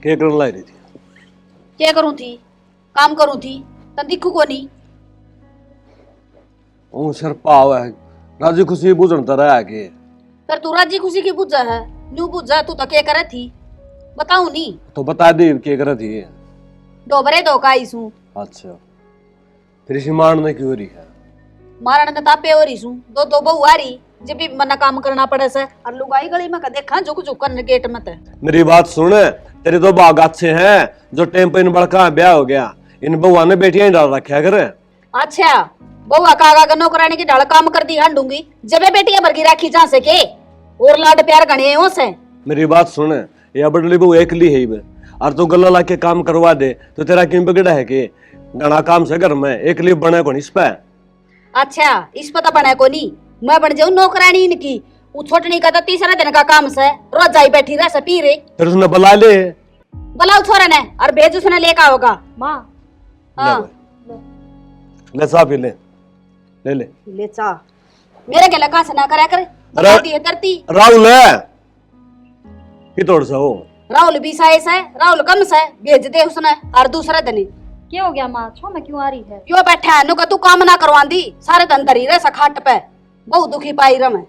क्या करने लाई रही थी? क्या करूं थी? काम करूं थी तन दिखू को नहीं। ओ सर पाव है राजी खुशी बुझणता रहा के पर तू राजी खुशी की बुझा है न्यू बुझा तू तो क्या करे थी बताऊं नहीं। तो बता दे क्या कर रही थी। डोबरे दो का इसू अच्छा फिर इसी मारने क्यों रही है? मारण ने तापे हो रही सू दो दो बहु आ रही जब भी मना काम करना पड़े से और लुगाई गली में का देखा झुक झुक कर गेट मत। मेरी बात सुन, तेरे तो बाग अच्छे हैं जो टेम पे इन बड़का ब्याह हो गया इन बहुआ ने बेटियां ही डाल रखा करे। अच्छा बहुआ कागा का नौकरानी की ढाल काम कर दी हांडूंगी जब बेटियां भर की राखी जा सके और लाड प्यार गणे हो से। मेरी बात सुन, या बडली बहू एकली है बे और तू गल्ला ला के काम करवा दे तो तेरा क्यों बिगड़ा है कि घना काम से घर में एकली बने को इस पे। अच्छा इस पता बना को नहीं मैं बन जाऊं नौकरानी इनकी वो छोटनी का तो तीसरा दिन का काम से रोज जाई बैठी रह से पी रे। फिर उसने बुला ले बुलाओ छोरा ने और भेज उसने लेका होगा माँ। हाँ ले सा पी ले ले ले चा मेरे के लगा से ना करा करे बताती है तरती। राहुल है कि तोड़ सा हो राहुल भी साइस है राहुल कम से भेज दे उसने और दूसरा दिन क्या हो गया माँ छो में क्यों आ रही है? क्यों बैठा है नुका तू काम ना करवांदी सारे दिन धरी रहे सखाट पे बहुत दुखी पाई रमे।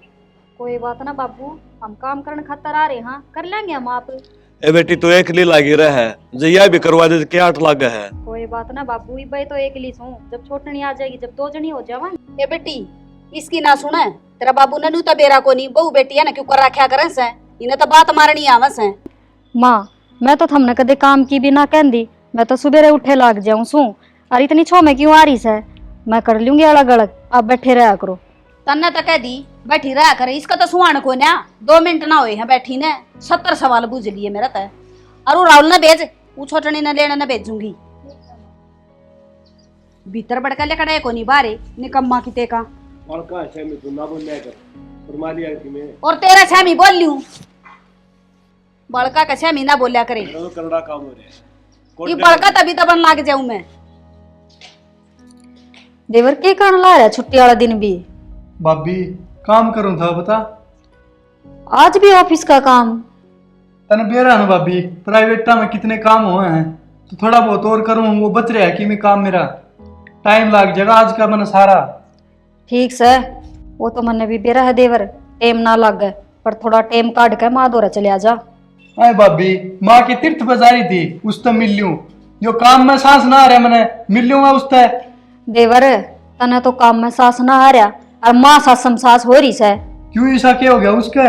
कोई बात ना बाबू हम काम करने खातर आ रहे हाँ कर लेंगे हम आप। ए बेटी तो एकली लागी रहे जया भी करवा दे क्या आठ लागे है। कोई बात ना बाबू भाई तो एक ली सू जब छोटनी आ जाएगी जब दो जनी हो जावा। ए बेटी इसकी ना सुने तेरा बाबू ने नू तो बेरा को नहीं बहु बेटी है ना क्यों कर रखा करे से इन्हें तो बात मारनी आवस है। माँ मैं तो थमने कदे काम की भी ना कहती मैं तो सुबेरे उठे लाग जाऊं सू और इतनी छो में क्यों आ रही से मैं कर लूंगी अलग अलग आप बैठे रहा करो। तन्ने तो कह दी बैठी रहा करे इसका तो सुहान को ना 2 मिनट ना हुए हैं बैठी ने 70 सवाल पूछ लिए मेरा तो और वो राहुल ने भेज वो छोटनी ने लेने न भेजूंगी भीतर बड़का ले कड़े को नहीं बारे निकम्मा किते का और का छेमी तू ना बोल कर फरमा लिया कि मैं और तेरा छेमी बोल लियूं बड़का का छेमी ना बोलिया करे तो करड़ा काम हो रहा है ये बड़का तभी तो बन लाग जाऊं मैं। देवर के कारण ला रहा छुट्टी वाला दिन भी? भाभी काम करूं था बता। आज भी ऑफिस का काम? तने बेरा ना भाभी प्राइवेटा में कितने काम हुए हैं तो थोड़ा बहुत और करूं वो बच रहा है कि मैं काम मेरा टाइम लाग जाएगा आज का मन सारा। ठीक से वो तो मन भी बेरा है देवर टेम ना लग पर थोड़ा टेम काट के माँ दोरा चले आ जा। अरे भाभी माँ की तीर्थ बजारी थी उस तो मिल लूं यो काम में सांस ना आ रहा मैंने मिल लूंगा उस तो। देवर तने तो काम में सांस ना आ रहा और माँ सासम सांस हो रही से क्यों ऐसा क्या हो गया उसका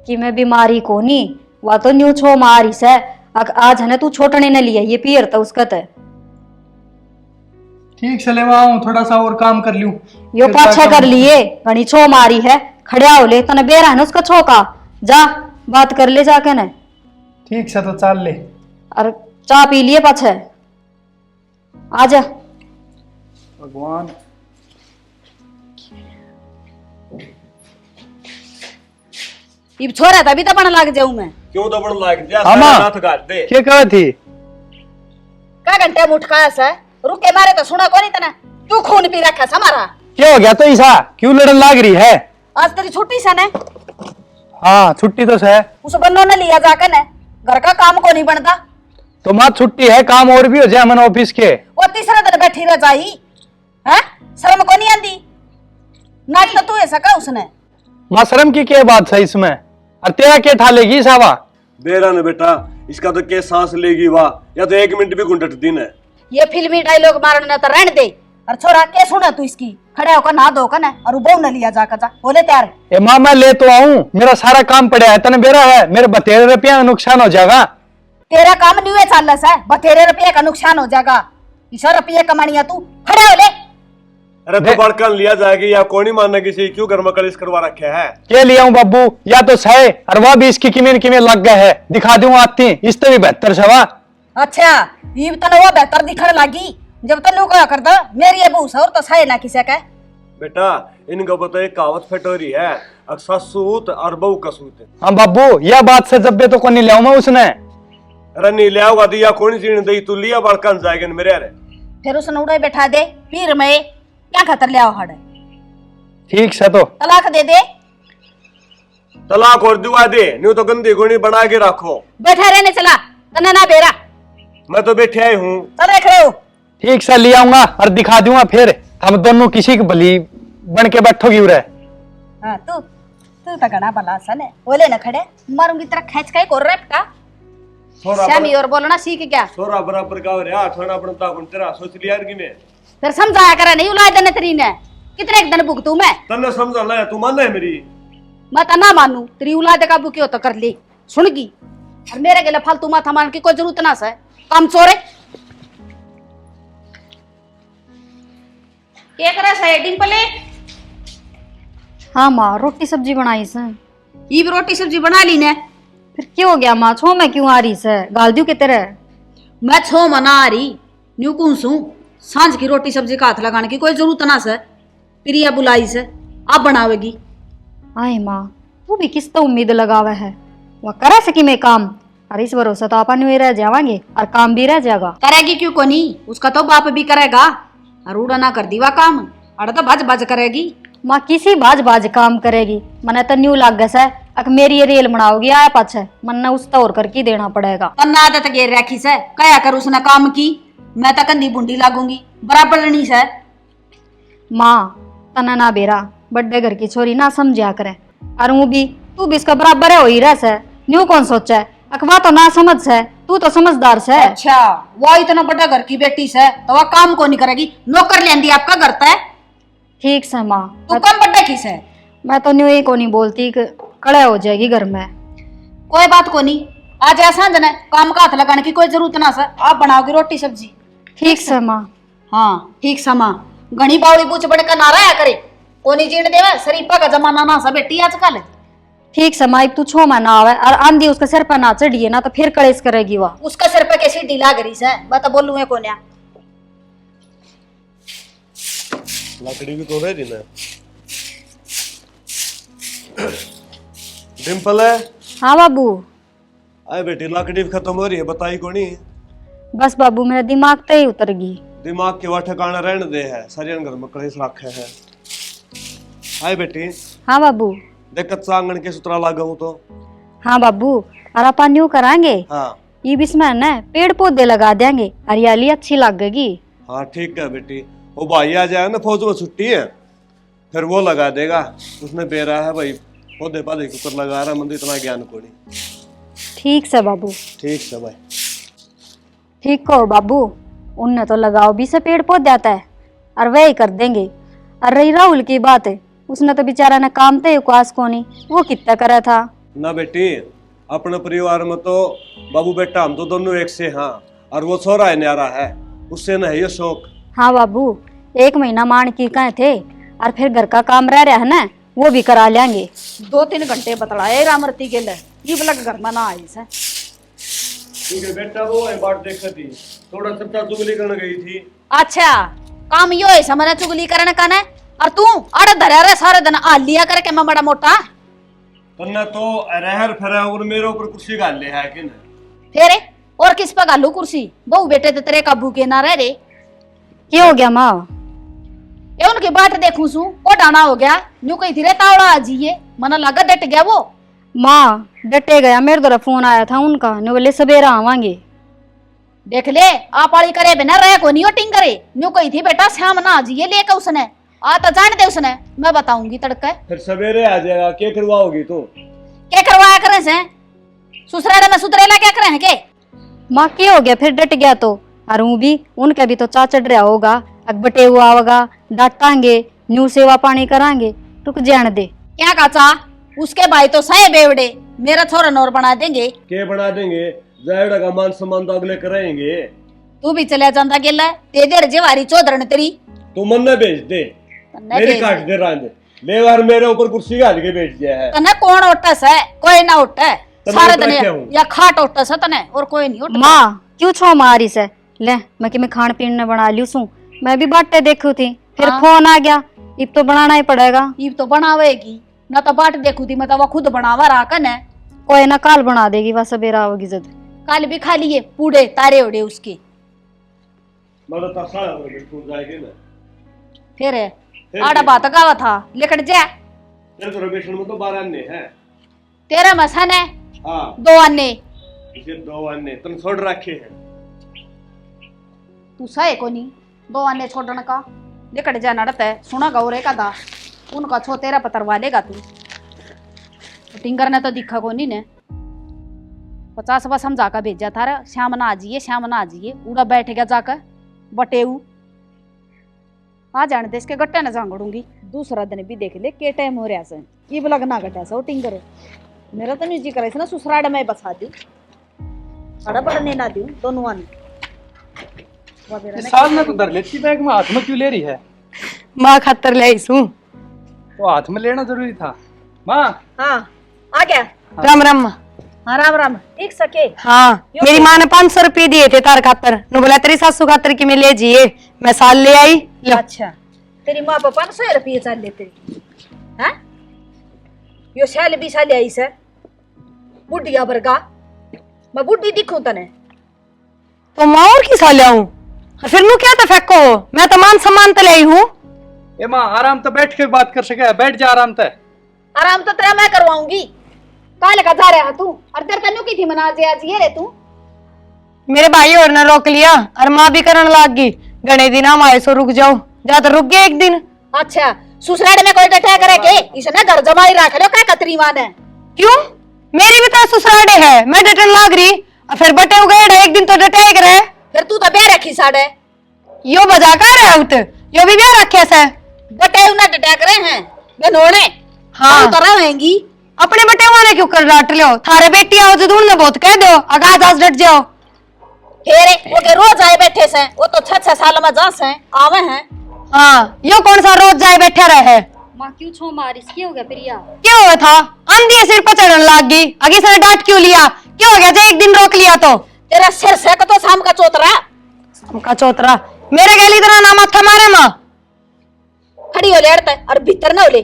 कि मैं बीमारी को नहीं वह तो न्यू छो मारी से आज है ना तू छोटने न लिया ये पियर था उसका तो। ठीक से ले आऊं थोड़ा सा और काम कर लूं यो पाछा कर लिए घनी छो मारी है खड़िया हो ले तने बेरा है ना उसका छो का जा बात कर ले जाके न। ठीक से तो चाल ले और चाय पी लिए पाछे आजा। भगवान ये छोरा तभी तो बन लाग जाऊं मैं। क्यों तो बड़ लाग जा अम्मा, हाथ काट दे क्या कहा थी का घंटे में उठका है रुके मारे तो सुना को नहीं तना क्यों खून पी रखा है हमारा? क्या हो गया तो ईसा क्यों लड़न लाग रही है? आज तेरी छुट्टी से ने हाँ छुट्टी तो है उस बन्नो ने लिया जाकर ने घर का काम को नहीं बनता तो माँ छुट्टी है काम और भी हो जाए मन ऑफिस के। वो तीसरा दिन बैठी रह जाई है शर्म को नहीं आंदी नाच तो तू ऐसा का उसने माँ शर्म की क्या बात है इसमें और तेरा क्या ठालेगी सावा? बेरा ने बेटा इसका तो क्या सांस लेगी वाह या तो 1 मिनट भी घुंटट दिन है। ये फिल्मी डायलॉग मारने तो रहने दे और छोरा क्या सुना तू इसकी खड़े होकर नहा धो कर ना और बहु न लिया जाकर जा बोले तैयार। ए माँ मैं ले तो आऊं मेरा सारा काम पड़ा है तने बेरा है मेरे 32 रुपया का नुकसान हो जाएगा। तेरा काम नहीं है चालस है 32 रुपये का नुकसान हो जाएगा इसा रुपये कमानिया तू खड़े हो ले। अरे तो बड़कन लिया जाएगी या कौन ही मानने किसी क्यों घर में कलिश करवा रखे है? क्या लिया हूँ बाबू या तो सही और वह भी इसकी किमें लग गए है दिखा दूं आती इससे भी बेहतर सवा। अच्छा ये तो वो बेहतर दिखने लगी जब तक लोग करता मेरी ये बहू और तो सही ना किसी का। बेटा इनका पता एक कहावत फटोरी है ससूत और बहू कसूत। हाँ बाबू यह बात से जब तो को नहीं लिया मैं उसने। अरे नहीं लिया होगा दिया कौन सी दई तू लिया बड़कन जाएगा मेरे अरे फिर उसने उड़े बैठा दे फिर मैं क्या खतर लिया हड़ ठीक से तो तलाक दे दे तलाक और दुआ दे, न्यू तो गंदी गुणी बना के रखो। बैठा रहने चला तने ना बेरा। मैं तो बैठे आई हूँ। चल रख रहे हो। ठीक से ले आऊंगा और दिखा दूंगा, फिर हम दोनों किसी की भली बन के बैठोगी उरे। हाँ तू तो घना भला सन है, बोले न खड़े मारूंगी तेरा खींच के कोर रपटा। श्यामी और बोलना सीख क्या? सोरा बराबर का रे, आठवाना बनता कौन तेरा सोच लिया कि मैं फिर समझाया करे नहीं उलाय देने तेरी ने कितने एक दिन भुगतू मैं। तन्ने समझा ले, तू मान है मेरी? मैं तो ना मानू, तेरी औलाद का बुकी हो तो कर ले सुनगी, और मेरे के लिए फालतू माथा मान की कोई जरूरत ना से। काम चोरे क्या करे से डिंपले? हाँ माँ, रोटी सब्जी बनाई से। ये भी रोटी सब्जी बना ली ने। फिर क्या हो गया माँ, छो मैं क्यों आ रही से? गाल दूं के तेरे? मैं छो मना आ रही न्यू कूसू, सांझ की रोटी सब्जी का हाथ लगाने की कोई जरूरत ना से। प्रिया बुलाई से आप बनावेगी। आए माँ, तू भी किस तो उम्मीद लगावा है, वह करे सकी मैं काम, और इस भरोसा तो अपन भी रह जावांगे और काम भी रह जाएगा। करेगी क्यों को नहीं, उसका तो बाप भी करेगा, और उड़ा ना कर दीवा काम, अरे तो भज भज करेगी। माँ किसी बाज बाज काम करेगी, मने तो न्यू लाग गया है, अक मेरी ये रेल बनाओगी आया पाछे, मन उस तौर करके देना पड़ेगा। तन्ना आदत गेर रखी से, कया कर उसने काम की, मैं तो कंधी बुंडी लागूंगी बराबर नहीं से। माँ तना ना बेरा, बड्डे घर की छोरी ना समझा करे, और वो भी तू भी इसका बराबर है हो ही रह से, न्यू कौन सोचा है, अकवा तो ना समझ से, तू तो समझदार से। अच्छा वो इतना बड़ा घर की बेटी से तो वह काम को नहीं करेगी, नौकर लेंदी आपका घर है। ठीक से माँ, तू कम बड़ा किस है? मैं तो न्यू ही को नहीं बोलती कि कड़े हो जाएगी घर में। कोई बात को नहीं, आज ऐसा जने काम का हाथ लगाने की कोई जरूरत ना से, आप बनाओगी रोटी सब्जी। ठीक से माँ। हाँ ठीक समा, घनी बावड़ी पूछ बड़े का नारा या करे, कोनी जीण देवे, शरीफा का जमाना ना सा बेटी आजकल। ठीक से माँ, तू छो में ना आवे और आंधी उसके सिर पर ना चढ़िए ना तो फिर कलेश करेगी वह। उसका सिर पे कैसी ढीला करी से, मैं तो बोलूँ कोन्या। लकड़ी भी तो रही ना। डिम्पल है? हाँ बाबू। आए बेटी, लकड़ी भी खत्म हो रही है, बताई कोनी? बस बाबू मेरा दिमाग तो ही उतर गई। दिमाग के वह ठिकाना रहने दे है, सरियन घर में कलेश रखे है। आए बेटी। हाँ बाबू। देख कच्चा आंगन के सुतरा लागा हूँ तो। हाँ बाबू, और अपन यूं करांगे, हाँ ये बिस्में ना पेड़ पौधे लगा देंगे, हरियाली अच्छी लगेगी। हाँ ठीक है बेटी, वो भाई आ जाए ना, फौज में छुट्टी है, फिर वो लगा देगा। उसने बेरा है भाई, पौधे पौधे के ऊपर लगा रहा, मंदिर इतना ज्ञान को नहीं। ठीक से बाबू। ठीक है भाई। ठीक कहो बाबू, उनने तो लगाओ भी से पेड़ पौधे आता है, और वही कर देंगे। और रही राहुल की बात है, उसने तो बेचारा ने काम थे उकास को नहीं, वो कितना करा था ना बेटी। अपने परिवार में तो बाबू बेटा हम तो दोनों एक से, हाँ, और वो छोरा है न्यारा है, उससे न है ये शौक। हाँ बाबू, 1 महीना मान की कहे थे, और फिर घर का काम रह रहा है ना, वो भी करा लेंगे। 2-3 घंटे बतलाए रामरती के लिए, ये बलक घर में ना आई से। ठीक है बेटा, वो है बात देखती थी, थोड़ा चर्चा चुगली करने गई थी। अच्छा काम यो है समझ चुगली करने का ना, और तू अड़ धरा रहे सारे दिन आ लिया करके मैं बड़ा मोटा। तन्ने तो रहर फरा और मेरे ऊपर कुर्सी गाल ले है कि नहीं? फिर और किस पर गालू कुर्सी, बहु बेटे तो तेरे काबू के ना रह रे। क्या हो गया माँ? ये उनकी बात देखूं सू वो डाना हो गया, न्यू कही थी रे तावड़ा आजिए, मना लगा डट गया वो। माँ डटे गया, मेरे द्वारा फोन आया था उनका, ने बोले सवेरा आवांगे। देख ले आप आड़ी करे बिना रह को नहीं ओटिंग करे, न्यू कही थी बेटा श्याम ना आजिए लेकर उसने, आ तो जान दे उसने, मैं बताऊंगी तड़के। फिर सवेरे आ जाएगा, क्या करवाओगी तू? क्या करवाया करे से, ससुराले में सुतरेला क्या करे हैं के? माँ क्या हो गया फिर डट गया तो, और वो भी उनका भी तो चा चढ़ रहा होगा, अकबटे हुआ होगा, डांटांगे, न्यू सेवा पानी करांगे, रुक जान दे। क्या काचा, उसके भाई तो सहे बेवड़े, मेरा छोरा नौर बना देंगे। के बना देंगे, जायड़ा का मान सम्मान तो अगले कराएंगे। तू भी चले जाता गेला, तेरे जेवारी चौधरन तेरी। तू मन न बेच दे, मेरी काट दे रांद, ले बार मेरे ऊपर कुर्सी गाल के बैठ गया है। तने कौन ओटस है, कोई ना ओटे, सारे दिन हूँ। या खाट ओटस है तने, और कोई नहीं ओटस। माँ क्यों छो मारी से, ले मैं कि मैं खान पीन ने बना लियो सू, मैं भी बाटे देखू थी, फिर फोन आ गया, इब तो बनाना ही पड़ेगा। इब तो बनावेगी ना, तो बाट देखू थी, मतलब वो खुद बनावा रहा कने। कोई ना काल बना देगी, वह सवेरा होगी जद। कल भी खा लिए पूड़े तारे उड़े उसके। मतलब तो सारा बिल्कुल जाएगी ना। फिर आड़ा बात गावा था लेकर जा। तेरे तो रमेशन में तो 12 अन्य है। तेरा मसन है हाँ 2 अन्ने। इसे 2 अन्ने तुम छोड़ रखे हैं। तू सहे को नहीं 2 अन्ने छोड़ने का। निकट जा नड़त है सुना गौरे का दा उनका छो तेरा पतरवा लेगा तू। टिंगर ने तो दिखा को नहीं ने 50 बार समझा कर भेजा था श्याम ना आजिए श्याम ना आजिए। उड़ा बैठ गया जाकर बटेऊ आ जाने दे इसके गट्टे न जांगड़ूंगी। दूसरा दिन भी देख ले के टाइम हो रहा से ये बलग ना गटा सा टिंगर मेरा तो नहीं जी करे ना ससुराड़ में बसा दी अड़ा पड़ने ना दूं दोनों आने साल में तो धर लेती बैग में, हाथ में क्यों ले रही है? माँ खातर ले आई सू। तो हाथ में लेना जरूरी था माँ। हाँ आ गया। राम राम माँ। हाँ राम राम एक सके। हाँ मेरी माँ ने 500 रुपये दिए थे तार खातर, नु बोला तेरी सासू खातर की मैं ले जिए, मैं साल ले आई। लो। अच्छा तेरी माँ पर 500 रुपये चल लेते हैं यो साल भी साल आई से बुढ़िया बरगा मैं बुढ़ी दिखूं तने तो माँ और की साल आऊं फिर नु क्या तो फेंको, मैं तो मान सम्मान तो ले आई हूँ। ए माँ आराम तो बैठ के बात कर सके, बैठ जा आराम से। आराम तो तेरा मैं करवाऊंगी। काले का जा रहा तू और तेरे तन्नू की थी मना जे आज ये रे तू। मेरे भाई और ने रोक लिया और माँ भी करने लाग गई, गणे दिन हम आए सो रुक जाओ, ज्यादा रुक गए एक दिन। अच्छा ससुराल में कोई डटा करे के इसने घर जमाई रख लो क्या कतरी मान है। क्यों मेरी भी तो ससुराले है, मैं डटन लाग रही और फिर बटे उगेड़ एक दिन तो डटे करे। फिर तू तो बे रखी साड़े यो बजा कर है उत यो भी ब्याह रखे से बटे उन्हें डटा करे हैं वे नोने। हाँ तो रहेंगी अपने बटे वाले क्यों कर डांट लो, थारे बेटी आओ तो ढूंढने बहुत कह दो आगाज आज डट जाओ। फेरे वो के रोज आए बैठे से वो तो 6-6 साल में जा से आवे हैं। हाँ यो कौन सा रोज जाए बैठे रहे। माँ क्यों छो मारिस क्या हो गया प्रिया? क्यों हुआ था आंधी सिर पर चढ़ने लाग गई, आगे से डांट क्यों लिया, क्यों हो गया जो एक दिन रोक लिया तो। तेरा सिर से तो शाम का चौतरा का चौतरा मेरे गली तरह नाम था मारे माँ खड़ी हो लेड़ता और भीतर ना होले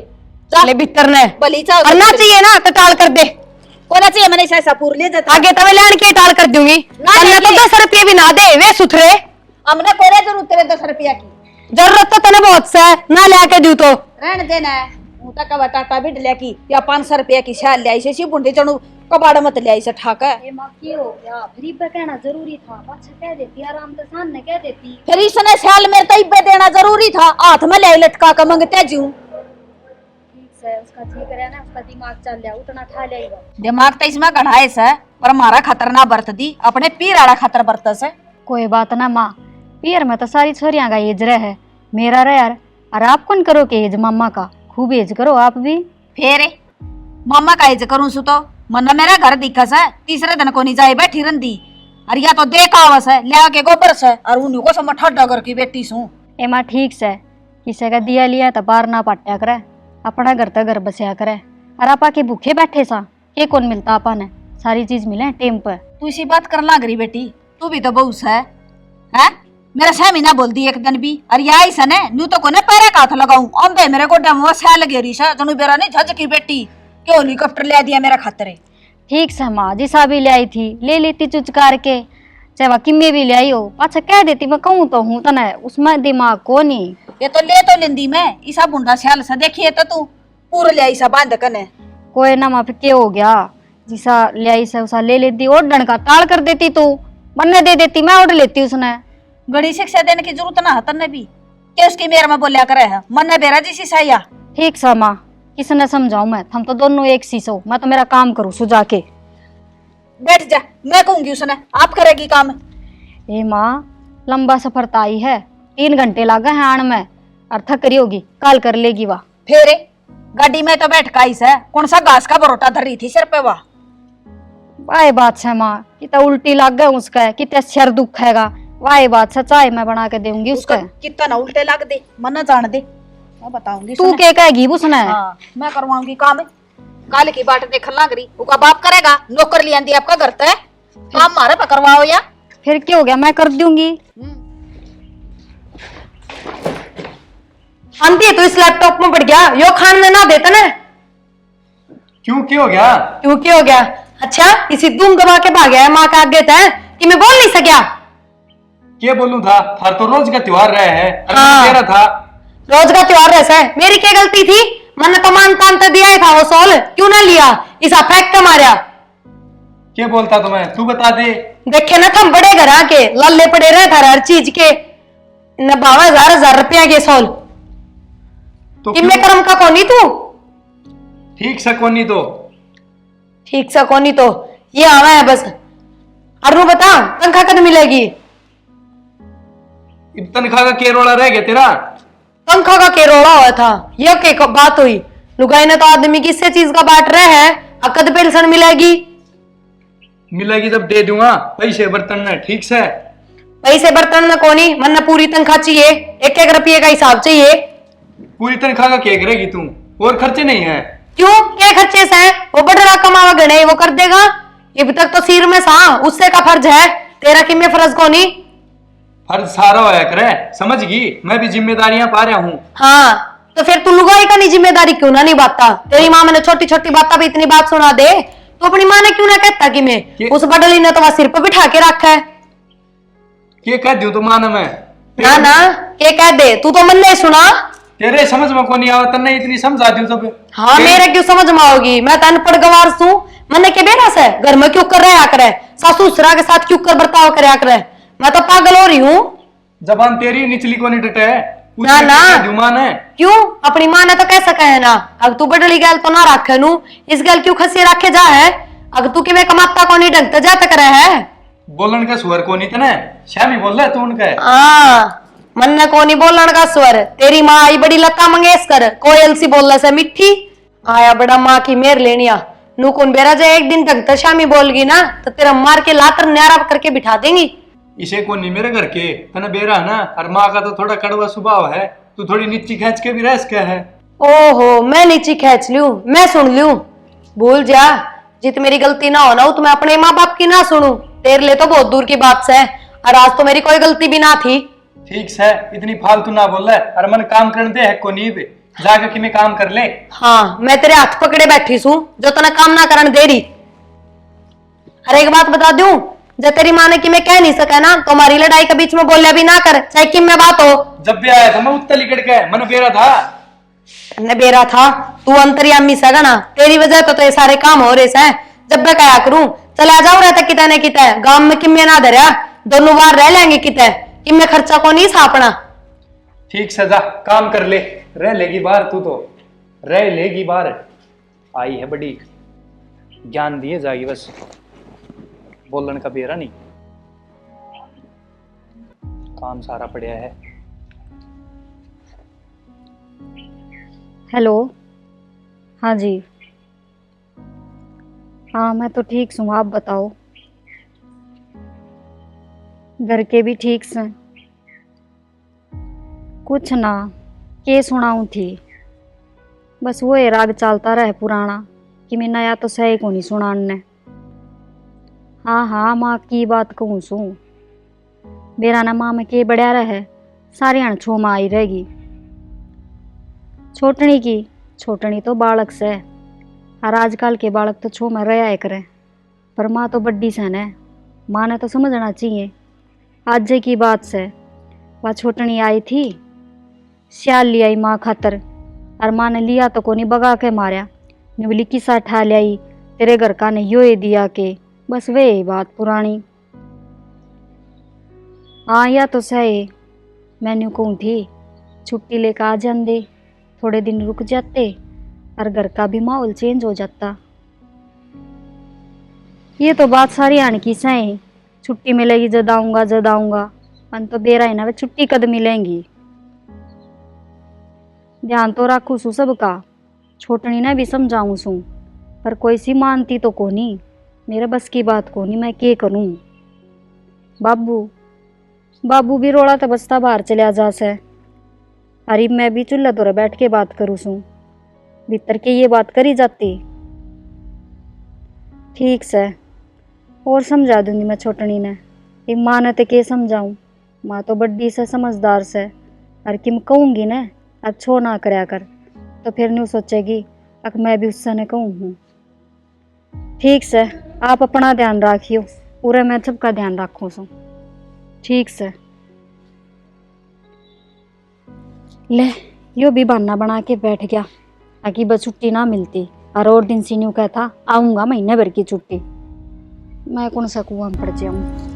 चले भीतर ने बलीचा और ना चाहिए ना तो टाल कर दे। कोना चाहिए मैंने ऐसा पूर ले जाता आगे तब लैंड के टाल कर दूंगी अन्य तो 10 रुपये भी ना दे वे सुथरे। हमने कोरे जरूरत तेरे 10 रुपया की जरूरत तो तने बहुत से ना लेके दू तो रहने देना है हूं तक का टाटा भी ले की या 500 रुपया की शाल ले आई से सी बुंडे चणू कबाड़ मत ले आई से ठाका। ये माँ क्या हो गया? फिर इब्बे कहना जरूरी था, अच्छा कह देती आराम से सामने कह देती। फिर इसने शाल मेरे तो इब्बे देना जरूरी था, हाथ में ले लटका के मंगते जूं। ठीक से उसका जी करे ना, उसका दिमाग चल लिया उतना खा लेगा। दिमाग तो इसमें गढ़ाए से पर हमारा खतर ना बरत दी, अपने पीर आड़ा खतर बरत से। कोई बात ना माँ, पियर में तो सारी छोरियां का एज रहे है, मेरा रे यार। और आप कौन करो के एज मामा का खूब एज करो आप भी। फेरे मामा का एज करूं सु तो मन मेरा घर दिखस है, तीसरे दिन को नहीं जाए बैठी रंदी और या तो देखा आवस है ले आके गोबर से और उन्हीं को सब ठड्डा कर की बेटी सू। ए माँ ठीक से किसी का दिया लिया तो बाहर ना पट्या करे, अपना घर तो घर बसया करे। और आपा के भूखे बैठे सा के कौन मिलता आपा ने, सारी चीज मिले टेम पर। तू इसी बात कर लाग रही बेटी, तू भी तो बहुस है मेरा सहमी ना बोल दी एक दिन भी और यही सने न्यू तो कोने पैरे का हाथ लगाऊं अम्बे मेरे को डम सह लगे रही सा जनु बेरा नहीं झज की बेटी क्यों हेलीकॉप्टर ले दिया मेरा खातरे। ठीक से माँ जिसा भी ले आई थी ले लेती चुचकार के, चाहे किम्मे भी ले आई हो पाछा कह देती मैं कहूँ तो हूँ तना उसमें दिमाग को नहीं। ये तो ले तो लेंदी मैं ईसा बुंडा स्याल सा देखिए तो तू पूरा ले आई सा बांध कने कोई ना माँ फिर क्या हो गया, जिसा ले आई से उसा ले लेती और डंड का टाल कर देती तू बनने दे देती मैं उड़ लेती उसने। गड़ी शिक्षा देने की जरूरत ना हतन ने भी के उसकी मेरे में बोलिया करे है मन ने बेरा जी सैया। ठीक सा माँ किसने समझाऊं मैं, हम तो दोनों एक सी सो, मैं तो मेरा काम करूँ सुझा के। बैठ जा मैं कहूंगी उसने आप करेगी काम। ए माँ लंबा सफर ताई है, 3 घंटे लगा है आन में और थक रही होगी काल कर लेगी वाह। फेरे गाड़ी में तो बैठ काई से कौन सा घास का बरोटा धर रही थी सिर पे वाह। वाह बात है माँ कितना उल्टी लग गए उसका कितना सिर दुखेगा, वाह बात से चाय मैं बना के दूंगी उसका कितना ना उल्टे लग दे मन जान दे मैं बताऊंगी तू क्या कहेगी उसने। हाँ, मैं करवाऊंगी काम काल की बाट देख लग रही उका बाप करेगा नौकर लिया दी आपका घर तय काम मारे पे करवाओ या फिर क्या हो गया मैं कर दूंगी। आंटी तो इस लैपटॉप में बढ़ गया यो खान में ना देता ना क्यों क्या हो गया? क्यों क्या हो गया? अच्छा इसी दुम दबा के भाग गया माँ का आगे था कि मैं बोल नहीं सकिया। क्या बोलूं था, हर तो रोज का त्योहार रहा है हाँ। तेरा था रोज का त्योहार ऐसा है, मेरी क्या गलती थी, मैंने तो मानता तो दिया ही था वो सोल, क्यों ना लिया? इसा फेंक के मारा। क्या बोलता तुम्हें, तू बता दे। देखे ना तुम बड़े घर आके लल्ले पड़े रहे था हर चीज के, न 12,000 रुपया के सोल। तो किम्मे कर्म का कोनी तू? ठीक से कोनी तो ठीक से कोनी तो ये आवा है बस। अरु बता तनख्वाह कद मिलेगी? तनख्वाह का केरोड़ा रह गया तेरा। तनख्वाह का केरोड़ा हुआ था, ये के बात हुई? लुगाई ने तो आदमी किससे चीज का बांट रहे हैं, अकद पेंशन मिलेगी? मिलेगी जब दे दूंगा पैसे बर्तन में, ठीक से। पैसे बर्तन में कोनी, मन पूरी तनख्वाह चाहिए, 1-1 रुपये का हिसाब चाहिए। पूरी तनख्वाह का क्या करेगी तू, और खर्चे नहीं है? क्यों, क्या खर्चे से? वो बड़ा कमावा गणे वो कर देगा, ये तक तो सिर में सा उससे का फर्ज है, तेरा किम्मे फर्ज कोनी? फर्ज सारा होया करे, समझ गई? मैं भी जिम्मेदारियां पा रहा हूँ। हाँ तो फिर तू लुगाई का नहीं जिम्मेदारी क्यों ना निभाता? तेरी माँ मैंने छोटी छोटी बातें भी इतनी बात सुना दे तो अपनी माँ ने क्यों ना कहता कि मैं उस बडली ने तो वहां सिर पर बिठा के रखा है। क्या कह दूं तो माना मैं? ना ना क्या कह दे, तू तो मन नहीं सुना। तेरे समझ में को नहीं आवा, तन्ने इतनी समझा दी सब। हाँ मेरे क्यों समझ में आओगी, मैं तो अनपढ़ गवार हूँ। मैंने के बेरा से घर में क्यों कर रहा करे, सासू ससुरा के साथ क्यों कर बर्ताव करे करे, मैं तो पागल हो रही हूँ। जबान तेरी निचली को नहीं डटे है। ना ना मां है क्यों, अपनी माँ ने तो कैसा कहे ना, अब तू बडली गैल तो ना रखे नू, इस गैल क्यों खसी रखे जा है, अब तू कि मैं कमाता को नहीं ढंगता जाता करे है। बोलन का स्वर को नहीं तने श्यामी बोल रहा तू उनका। मन को नहीं बोलन का स्वर, तेरी माँ आई बड़ी लता मंगेशकर, कोयल सी बोलने से मिठी, आया बड़ा माँ की मेर लेनिया। नू कौन बेरा जाए एक दिन ढंगता श्यामी बोलगी ना तो तेरा मार के लातर न्यारा करके बिठा देंगी। इसे को नहीं मेरे घर के तना बेरा ना, और माँ का तो थोड़ा कड़वा स्वभाव है, तू थोड़ी नीची खींच के भी रह सके है। ओहो मैं नीची खींच लूं, मैं सुन लूं, भूल जा जित मेरी गलती ना हो ना तो मैं अपने माँ बाप की ना सुनूं, तेरे लिए तो बहुत दूर की बात है, और आज तो मेरी कोई गलती भी ना थी। ठीक है, इतनी फालतू ना बोल रहा, और मन काम करने दे है को नहीं बे, जाकर कि मैं काम कर ले। हाँ मैं तेरे हाथ पकड़े बैठी हूँ जो तना काम ना करने दे रही। अरे एक बात बता दूं, जब तेरी माँ ने कि मैं कह नहीं सका ना तो हमारी लड़ाई के बीच में बोलिया भी ना कर, चाहे किम में बात हो। जब भी आया था मैं उत्तर लिकड़ के मन बेरा था। ने बेरा था, तू अंतर्यामी सगा ना, तेरी वजह तो ये सारे काम हो रहे हैं। जब मैं क्या करूं, चला जाओ रहता किता ने किता, गांव में किम्मे ना धरिया, दोनों बार रह लेंगे किता, किम्मे खर्चा को नहीं सापना। ठीक सजा काम कर ले, रह लेगी बाहर, तू तो रह लेगी बाहर, आई है बड़ी ज्ञान दिए जाएगी, बस बोलन का बेरा नहीं, काम सारा पड़ा है। हेलो, हाँ जी, हाँ मैं तो ठीक हूँ, आप बताओ? घर के भी ठीक से? कुछ ना, के सुनाऊँ थी, बस वो ही राग चलता रहे पुराना कि मैं नया तो सही को नहीं सुनाने। हाँ हाँ माँ की बात कहूँ सू, मेरा ना माँ में के बढ़िया रहे, सारी अण छो माँ आई रहेगी। छोटनी तो बालक से, और आजकल के बालक तो छो में रहा करे, पर माँ तो बड्डी सन है, माँ ने तो समझना चाहिए। आज की बात से वह छोटनी आई थी, सियाल ले आई माँ खातर, और माँ ने लिया तो कोनी बगा के मारा, बोली किसा ठा लाई तेरे घर का ने यो ही दिया के, बस वे बात पुरानी। हाँ या तो सही, मैंने कहूँ थी छुट्टी लेकर आ जाते, थोड़े दिन रुक जाते और घर का भी माहौल चेंज हो जाता। ये तो बात सारी आने की सही, छुट्टी मिलेगी जद आऊँगा, पन तो बेरा है ना वे छुट्टी कद मिलेंगी। ध्यान तो रखू सू सबका, छोटनी ने भी समझाऊँ सू, पर कोई सी मानती तो कोनी, मेरे बस की बात कोनी, मैं के करूँ। बाबू भी रोड़ा तो बचता बाहर चलिया जा से, अरे मैं भी चूल्हा तोरा बैठ के बात करूँ सू, भीतर के ये बात करी जाती। ठीक से और समझा दूंगी मैं छोटनी ने, एक माँ ने तो के समझाऊँ, माँ तो बड्डी से समझदार से, और कि मैं कहूँगी ना अब छो ना करया कर, तो फिर नहीं सोचेगी अब मैं भी उससे ने कहूँ हूँ। ठीक से आप अपना ध्यान रखियो, पूरे मैं सबका ध्यान रखूँ सू। ठीक से ले, यो भी बहाना बना के बैठ गया, ताकि बस छुट्टी ना मिलती। और दिन सीन्यू कहता आऊंगा महीने भर की छुट्टी। मैं कौन सा कुआं में पड़ जाऊं।